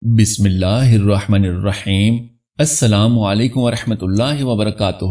بسم اللہ الرحمن الرحیم۔ السلام علیکم ورحمۃ اللہ وبرکاتہ۔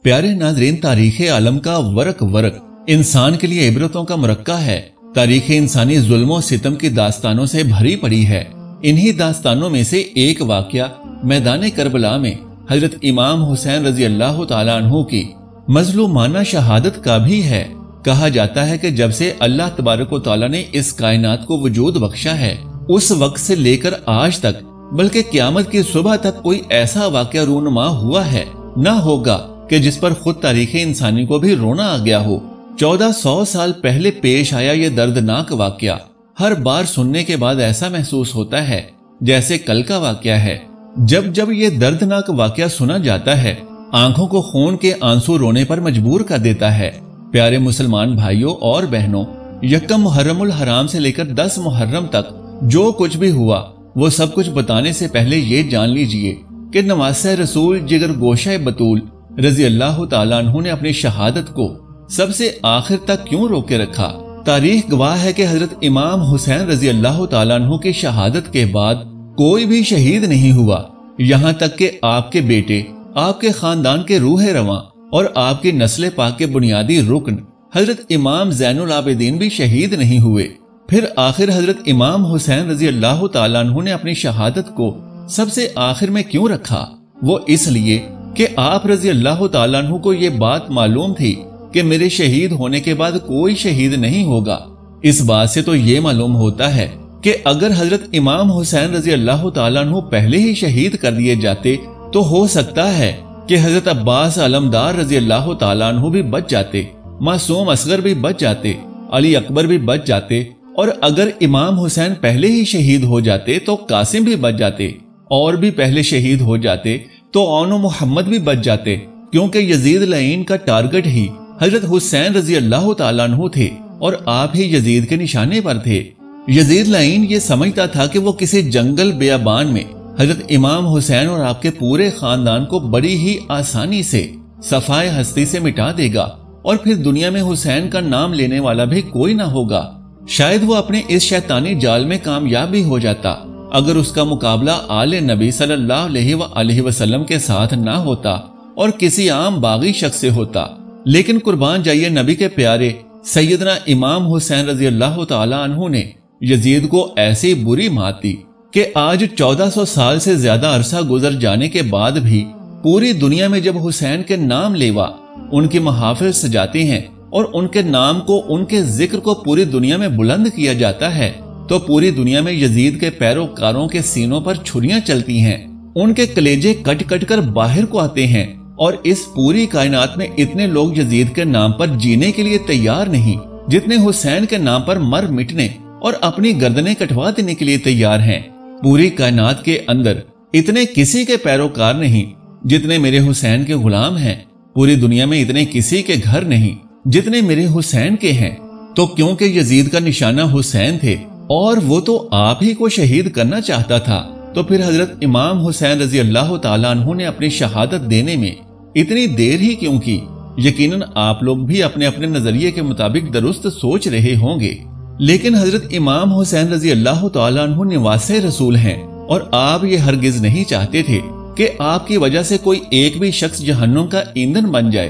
پیارے ناظرین، تاریخ عالم کا ورق ورق انسان کے لیے عبرتوں کا مرکہ ہے۔ تاریخ انسانی ظلم و ستم کی داستانوں سے بھری پڑی ہے۔ انہی داستانوں میں سے ایک واقعہ میدان کربلا میں حضرت امام حسین رضی اللہ تعالیٰ عنہ کی مظلومانہ شہادت کا بھی ہے۔ کہا جاتا ہے کہ جب سے اللہ تبارک و تعالیٰ نے اس کائنات کو وجود بخشا ہے، اس وقت سے لے کر آج تک، بلکہ قیامت کی صبح تک کوئی ایسا واقعہ رونما ہوا ہے نہ ہوگا کہ جس پر خود تاریخ انسانی کو بھی رونا آ گیا ہو۔ 1400 سال پہلے پیش آیا یہ دردناک واقعہ ہر بار سننے کے بعد ایسا محسوس ہوتا ہے جیسے کل کا واقعہ ہے۔ جب جب یہ دردناک واقعہ سنا جاتا ہے، آنکھوں کو خون کے آنسو رونے پر مجبور کر دیتا ہے۔ پیارے مسلمان بھائیوں اور بہنوں، یکم محرم الحرام سے لے کر 10 محرم تک جو کچھ بھی ہوا، وہ سب کچھ بتانے سے پہلے یہ جان لیجئے کہ نواسہ رسول جگر گوشہ بطول رضی اللہ تعالیٰ عنہ نے اپنی شہادت کو سب سے آخر تک کیوں روکے رکھا۔ تاریخ گواہ ہے کہ حضرت امام حسین رضی اللہ تعالیٰ عنہ کی شہادت کے بعد کوئی بھی شہید نہیں ہوا، یہاں تک کہ آپ کے بیٹے، آپ کے خاندان کے روح رواں اور آپ کی نسل پاک کے بنیادی رکن حضرت امام زین العابدین بھی شہید نہیں ہوئے۔ پھر آخر حضرت امام حسین رضی اللہ تعالیٰ عنہ نے اپنی شہادت کو سب سے آخر میں کیوں رکھا؟ وہ اس لیے کہ آپ رضی اللہ تعالیٰ عنہ کو یہ بات معلوم تھی کہ میرے شہید ہونے کے بعد کوئی شہید نہیں ہوگا۔ اس بات سے تو یہ معلوم ہوتا ہے کہ اگر حضرت امام حسین رضی اللہ تعالیٰ عنہ پہلے ہی شہید کر دیے جاتے تو ہو سکتا ہے کہ حضرت عباس علمدار رضی اللہ تعالیٰ عنہ بھی بچ جاتے، معصوم اصغر بھی بچ جاتے، علی اکبر بھی بچ جاتے، اور اگر امام حسین پہلے ہی شہید ہو جاتے تو قاسم بھی بچ جاتے، اور بھی پہلے شہید ہو جاتے تو عون و محمد بھی بچ جاتے، کیونکہ یزید لعین کا ٹارگٹ ہی حضرت حسین رضی اللہ تعالیٰ عنہ تھے اور آپ ہی یزید کے نشانے پر تھے۔ یزید لعین یہ سمجھتا تھا کہ وہ کسی جنگل بیابان میں حضرت امام حسین اور آپ کے پورے خاندان کو بڑی ہی آسانی سے صفائے ہستی سے مٹا دے گا، اور پھر دنیا میں حسین کا نام لینے والا بھی کوئی نہ ہوگا۔ شاید وہ اپنے اس شیطانی جال میں کامیاب بھی ہو جاتا اگر اس کا مقابلہ آل نبی صلی اللہ علیہ وآلہ وسلم کے ساتھ نہ ہوتا اور کسی عام باغی شخص سے ہوتا۔ لیکن قربان جائیے نبی کے پیارے سیدنا امام حسین رضی اللہ تعالی عنہ نے یزید کو ایسی بری مات دی کہ آج 1400 سال سے زیادہ عرصہ گزر جانے کے بعد بھی پوری دنیا میں جب حسین کے نام لیوا ان کی محافل سجاتے ہیں اور ان کے نام کو، ان کے ذکر کو پوری دنیا میں بلند کیا جاتا ہے، تو پوری دنیا میں یزید کے پیروکاروں کے سینوں پر چھریاں چلتی ہیں، ان کے کلیجے کٹ کٹ کر باہر کو آتے ہیں، اور اس پوری کائنات میں اتنے لوگ یزید کے نام پر جینے کے لیے تیار نہیں جتنے حسین کے نام پر مر مٹنے اور اپنی گردنیں کٹوا دینے کے لیے تیار ہیں۔ پوری کائنات کے اندر اتنے کسی کے پیروکار نہیں جتنے میرے حسین کے غلام ہیں، پوری دنیا میں اتنے کسی کے گھر نہیں جتنے میرے حسین کے ہیں۔ تو کیونکہ یزید کا نشانہ حسین تھے اور وہ تو آپ ہی کو شہید کرنا چاہتا تھا، تو پھر حضرت امام حسین رضی اللہ تعالیٰ عنہ نے اپنی شہادت دینے میں اتنی دیر ہی کیوں کی؟ یقیناً آپ لوگ بھی اپنے اپنے نظریے کے مطابق درست سوچ رہے ہوں گے، لیکن حضرت امام حسین رضی اللہ تعالیٰ عنہ نواسہ رسول ہیں، اور آپ یہ ہرگز نہیں چاہتے تھے کہ آپ کی وجہ سے کوئی ایک بھی شخص جہنم کا ایندھن بن جائے۔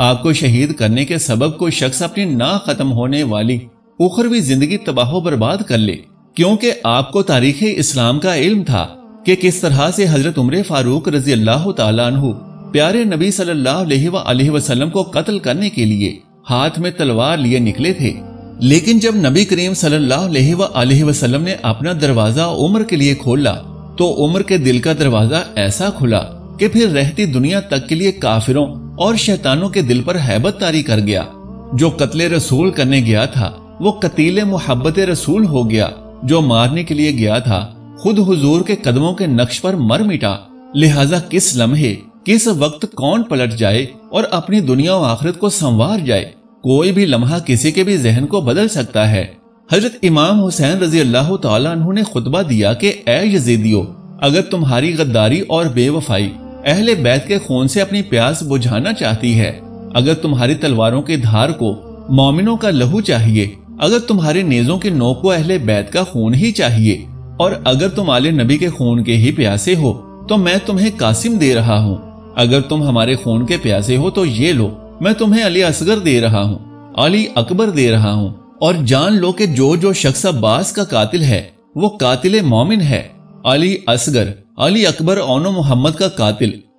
آپ کو شہید کرنے کے سبب کوئی شخص اپنی نہ ختم ہونے والی اخروی زندگی تباہ و برباد کر لے، کیونکہ آپ کو تاریخ اسلام کا علم تھا کہ کس طرح سے حضرت عمر فاروق رضی اللہ تعالیٰ عنہ پیارے نبی صلی اللہ علیہ وآلہ وسلم کو قتل کرنے کے لیے ہاتھ میں تلوار لیے نکلے تھے، لیکن جب نبی کریم صلی اللہ علیہ وآلہ وسلم نے اپنا دروازہ عمر کے لیے کھولا تو عمر کے دل کا دروازہ ایسا کھلا کہ پھر رہتی دنیا تک کے لیے کافروں اور شیطانوں کے دل پر ہیبت طاری کر گیا۔ جو قتل رسول کرنے گیا تھا وہ قتیل محبت رسول ہو گیا، جو مارنے کے لیے گیا تھا خود حضور کے قدموں کے نقش پر مر مٹا۔ لہٰذا کس لمحے، کس وقت کون پلٹ جائے اور اپنی دنیا و آخرت کو سنوار جائے، کوئی بھی لمحہ کسی کے بھی ذہن کو بدل سکتا ہے۔ حضرت امام حسین رضی اللہ تعالیٰ عنہ نے خطبہ دیا کہ اے یزیدیو، اگر تمہاری غداری اور بے وفائی اہل بیت کے خون سے اپنی پیاس بجھانا چاہتی ہے، اگر تمہاری تلواروں کی دھار کو مومنوں کا لہو چاہیے، اگر تمہارے نیزوں کی نوک کو اہل بیت کا خون ہی چاہیے، اور اگر تم آل نبی کے خون کے ہی پیاسے ہو تو میں تمہیں قاسم دے رہا ہوں، اگر تم ہمارے خون کے پیاسے ہو تو یہ لو، میں تمہیں علی اصغر دے رہا ہوں، علی اکبر دے رہا ہوں، اور جان لو کہ جو شخص عباس کا قاتل ہے وہ قاتل مومن ہے، علی اصغر علی اکبر اون محمد کا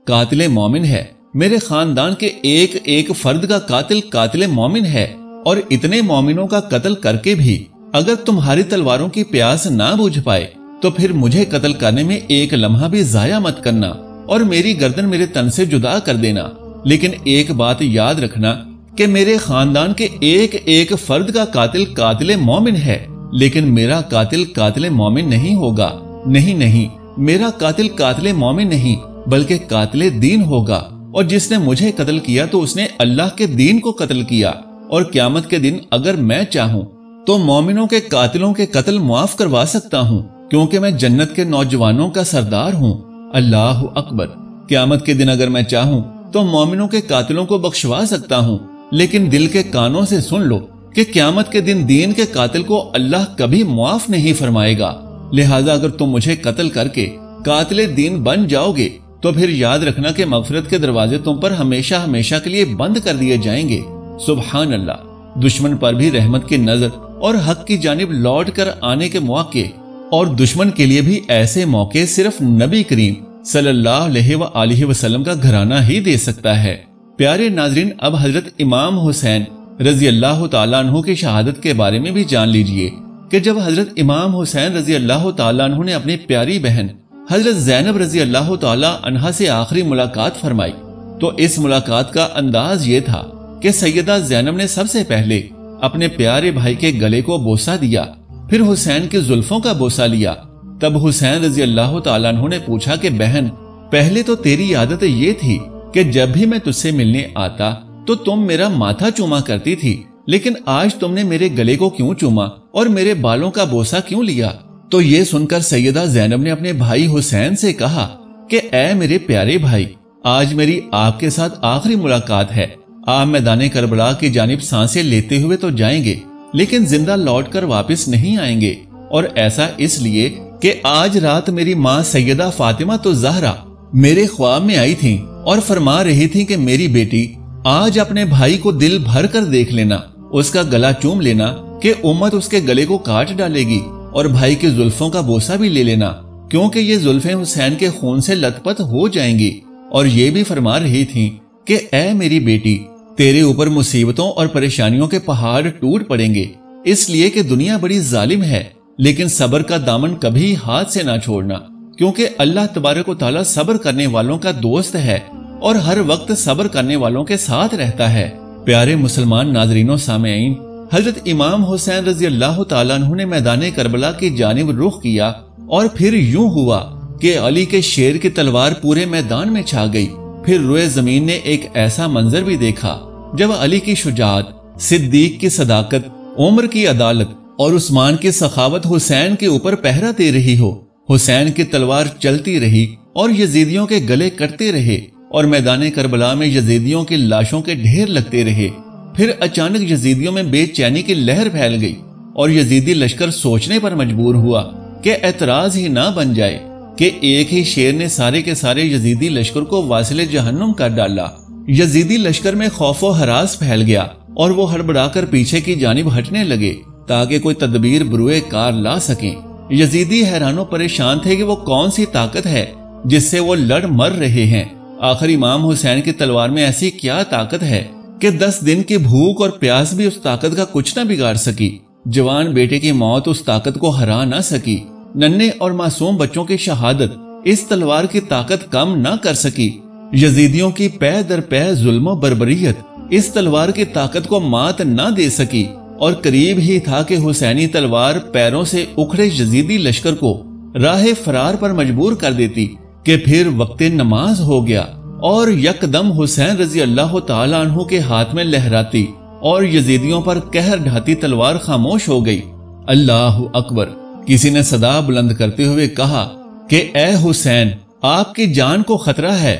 قاتل مومن ہے، میرے خاندان کے ایک ایک فرد کا قاتل مومن ہے، اور اتنے مومنوں کا قتل کر کے بھی اگر تمہاری تلواروں کی پیاس نہ بجھ پائے تو پھر مجھے قتل کرنے میں ایک لمحہ بھی ضائع مت کرنا اور میری گردن میرے تن سے جدا کر دینا، لیکن ایک بات یاد رکھنا کہ میرے خاندان کے ایک ایک فرد کا قاتل مومن ہے، لیکن میرا قاتل مومن نہیں ہوگا، نہیں، میرا قاتل مومن نہیں بلکہ قاتل دین ہوگا، اور جس نے مجھے قتل کیا تو اس نے اللہ کے دین کو قتل کیا، اور قیامت کے دن اگر میں چاہوں تو مومنوں کے قاتلوں کے قتل معاف کروا سکتا ہوں، کیونکہ میں جنت کے نوجوانوں کا سردار ہوں، اللہ اکبر۔ قیامت کے دن اگر میں چاہوں تو مومنوں کے قاتلوں کو بخشوا سکتا ہوں، لیکن دل کے کانوں سے سن لو کہ قیامت کے دن دین کے قاتل کو اللہ کبھی معاف نہیں فرمائے گا، لہذا اگر تم مجھے قتل کر کے قاتل دین بن جاؤ گے تو پھر یاد رکھنا کہ مغفرت کے دروازے تم پر ہمیشہ کے لیے بند کر دیے جائیں گے۔ سبحان اللہ۔ دشمن پر بھی رحمت کی نظر اور حق کی جانب لوٹ کر آنے کے مواقع، اور دشمن کے لیے بھی ایسے موقع صرف نبی کریم صلی اللہ علیہ وآلہ وسلم کا گھرانہ ہی دے سکتا ہے۔ پیارے ناظرین، اب حضرت امام حسین رضی اللہ تعالیٰ عنہ کی شہادت کے بارے میں بھی جان لیجئے کہ جب حضرت امام حسین رضی اللہ تعالیٰ عنہ نے اپنی پیاری بہن حضرت زینب رضی اللہ تعالیٰ عنہا سے آخری ملاقات فرمائی تو اس ملاقات کا انداز یہ تھا کہ سیدہ زینب نے سب سے پہلے اپنے پیارے بھائی کے گلے کو بوسہ دیا، پھر حسین کی زلفوں کا بوسہ لیا۔ تب حسین رضی اللہ تعالیٰ عنہ نے پوچھا کہ بہن، پہلے تو تیری عادت یہ تھی کہ جب بھی میں تجھ سے ملنے آتا تو تم میرا ماتھا چوما کرتی تھی، لیکن آج تم نے میرے گلے کو کیوں چوما اور میرے بالوں کا بوسہ کیوں لیا؟ تو یہ سن کر سیدہ زینب نے اپنے بھائی حسین سے کہا کہ اے میرے پیارے بھائی، آج میری آپ کے ساتھ آخری ملاقات ہے، آپ میدان کربلا کی جانب سانسیں لیتے ہوئے تو جائیں گے لیکن زندہ لوٹ کر واپس نہیں آئیں گے، اور ایسا اس لیے کہ آج رات میری ماں سیدہ فاطمہ تو زہرا میرے خواب میں آئی تھیں اور فرما رہی تھی کہ میری بیٹی آج اپنے بھائی کو دل بھر کر دیکھ لینا، اس کا گلا چوم لینا کہ امت اس کے گلے کو کاٹ ڈالے گی، اور بھائی کی زلفوں کا بوسہ بھی لے لینا کیونکہ یہ زلفیں حسین کے خون سے لت پت ہو جائیں گی، اور یہ بھی فرما رہی تھی کہ اے میری بیٹی، تیرے اوپر مصیبتوں اور پریشانیوں کے پہاڑ ٹوٹ پڑیں گے، اس لیے کہ دنیا بڑی ظالم ہے، لیکن صبر کا دامن کبھی ہاتھ سے نہ چھوڑنا، کیونکہ اللہ تبارک و تعالیٰ صبر کرنے والوں کا دوست ہے اور ہر وقت صبر کرنے والوں کے ساتھ رہتا ہے۔ پیارے مسلمان ناظرین و سامعین، حضرت امام حسین رضی اللہ تعالیٰ عنہ نے میدان کربلا کی جانب رخ کیا، اور پھر یوں ہوا کہ علی کے شیر کی تلوار پورے میدان میں چھا گئی۔ پھر روئے زمین نے ایک ایسا منظر بھی دیکھا جب علی کی شجاعت، صدیق کی صداقت، عمر کی عدالت اور عثمان کی سخاوت حسین کے اوپر پہرا دے رہی ہو۔ حسین کی تلوار چلتی رہی اور یزیدیوں کے گلے کٹتے رہے، اور میدان کربلا میں یزیدیوں کی لاشوں کے ڈھیر لگتے رہے۔ پھر اچانک یزیدیوں میں بے چینی کی لہر پھیل گئی، اور یزیدی لشکر سوچنے پر مجبور ہوا کہ اعتراض ہی نہ بن جائے کہ ایک ہی شیر نے سارے کے سارے یزیدی لشکر کو واصل جہنم کر ڈالا۔ یزیدی لشکر میں خوف و ہراس پھیل گیا، اور وہ ہڑبڑا کر پیچھے کی جانب ہٹنے لگے تاکہ کوئی تدبیر بروئے کار لا سکیں۔ یزیدی حیران و پریشان تھے کہ وہ کون سی طاقت ہے جس سے وہ لڑ مر رہے ہیں۔ آخر امام حسین کی تلوار میں ایسی کیا طاقت ہے کہ 10 دن کی بھوک اور پیاس بھی اس طاقت کا کچھ نہ بگاڑ سکی، جوان بیٹے کی موت اس طاقت کو ہرا نہ سکی، ننھے اور معصوم بچوں کی شہادت اس تلوار کی طاقت کم نہ کر سکی، یزیدیوں کی پے در پے ظلم و بربریت اس تلوار کی طاقت کو مات نہ دے سکی، اور قریب ہی تھا کہ حسینی تلوار پیروں سے اکھڑے یزیدی لشکر کو راہ فرار پر مجبور کر دیتی کہ پھر وقت نماز ہو گیا، اور یکدم حسین رضی اللہ تعالیٰ عنہ کے ہاتھ میں لہراتی اور یزیدیوں پر قہر ڈھاتی تلوار خاموش ہو گئی۔ اللہ اکبر! کسی نے صدا بلند کرتے ہوئے کہا کہ اے حسین، آپ کی جان کو خطرہ ہے،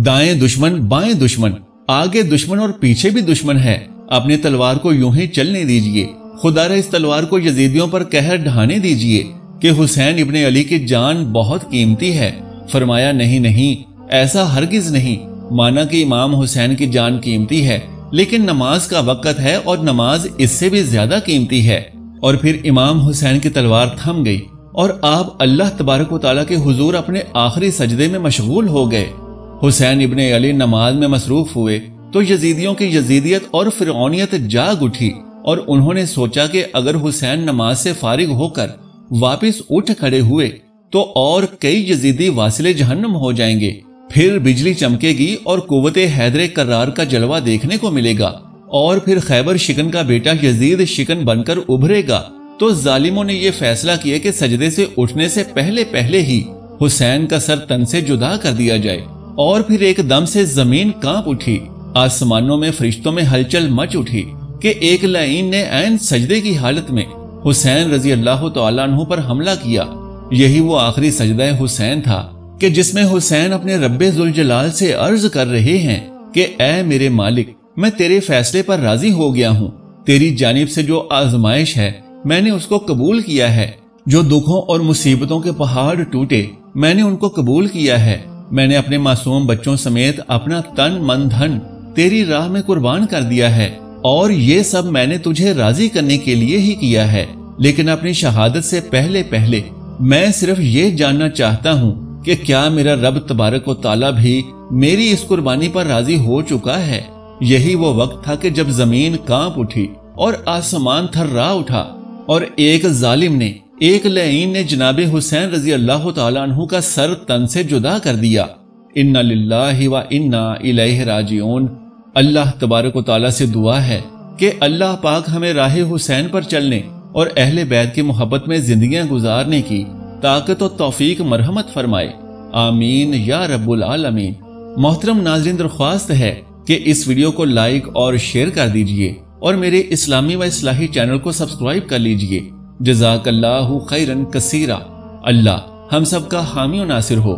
دائیں دشمن بائیں دشمن، آگے دشمن اور پیچھے بھی دشمن ہے، اپنی تلوار کو یوں ہی چلنے دیجئے، خدا را اس تلوار کو یزیدیوں پر قہر ڈھانے دیجئے کہ حسین ابن علی کی جان بہت قیمتی ہے۔ فرمایا نہیں نہیں، ایسا ہرگز نہیں، مانا کہ امام حسین کی جان قیمتی ہے، لیکن نماز کا وقت ہے اور نماز اس سے بھی زیادہ قیمتی ہے۔ اور پھر امام حسین کی تلوار تھم گئی اور آپ اللہ تبارک و تعالیٰ کے حضور اپنے آخری سجدے میں مشغول ہو گئے۔ حسین ابن علی نماز میں مصروف ہوئے تو یزیدیوں کی یزیدیت اور فرعونیت جاگ اٹھی، اور انہوں نے سوچا کہ اگر حسین نماز سے فارغ ہو کر واپس اٹھ کھڑے ہوئے تو اور کئی یزیدی واصل جہنم ہو جائیں گے، پھر بجلی چمکے گی اور قوت حیدر کرار کا جلوہ دیکھنے کو ملے گا، اور پھر خیبر شکن کا بیٹا یزید شکن بن کر ابھرے گا۔ تو ظالموں نے یہ فیصلہ کیا کہ سجدے سے اٹھنے سے پہلے ہی حسین کا سر تن سے جدا کر دیا جائے، اور پھر ایک دم سے زمین کانپ اٹھی، آسمانوں میں فرشتوں میں ہلچل مچ اٹھی کہ ایک لعین نے عین سجدے کی حالت میں حسین رضی اللہ تعالیٰ عنہ پر حملہ کیا۔ یہی وہ آخری سجدہ حسین تھا کہ جس میں حسین اپنے رب ذوالجلال سے عرض کر رہے ہیں کہ اے میرے مالک، میں تیرے فیصلے پر راضی ہو گیا ہوں، تیری جانب سے جو آزمائش ہے میں نے اس کو قبول کیا ہے، جو دکھوں اور مصیبتوں کے پہاڑ ٹوٹے میں نے ان کو قبول کیا ہے، میں نے اپنے معصوم بچوں سمیت اپنا تن من دھن تیری راہ میں قربان کر دیا ہے، اور یہ سب میں نے تجھے راضی کرنے کے لیے ہی کیا ہے، لیکن اپنی شہادت سے پہلے میں صرف یہ جاننا چاہتا ہوں کہ کیا میرا رب تبارک و تعالیٰ بھی میری اس قربانی پر راضی ہو چکا ہے۔ یہی وہ وقت تھا کہ جب زمین کانپ اٹھی اور آسمان تھرا اٹھا، اور ایک ظالم نے، ایک لعین نے جناب حسین رضی اللہ تعالیٰ عنہ کا سر تن سے جدا کر دیا۔ انا للہ و انا الیہ راجعون۔ اللہ تبارک و تعالیٰ سے دعا ہے کہ اللہ پاک ہمیں راہ حسین پر چلنے اور اہل بیت کی محبت میں زندگیاں گزارنے کی طاقت و توفیق مرحمت فرمائے، آمین یا رب العالمین۔ محترم ناظرین، درخواست ہے کہ اس ویڈیو کو لائک اور شیئر کر دیجئے اور میرے اسلامی و اصلاحی چینل کو سبسکرائب کر لیجئے۔ جزاک اللہ خیرن کثیرا۔ اللہ ہم سب کا حامی و ناصر ہو۔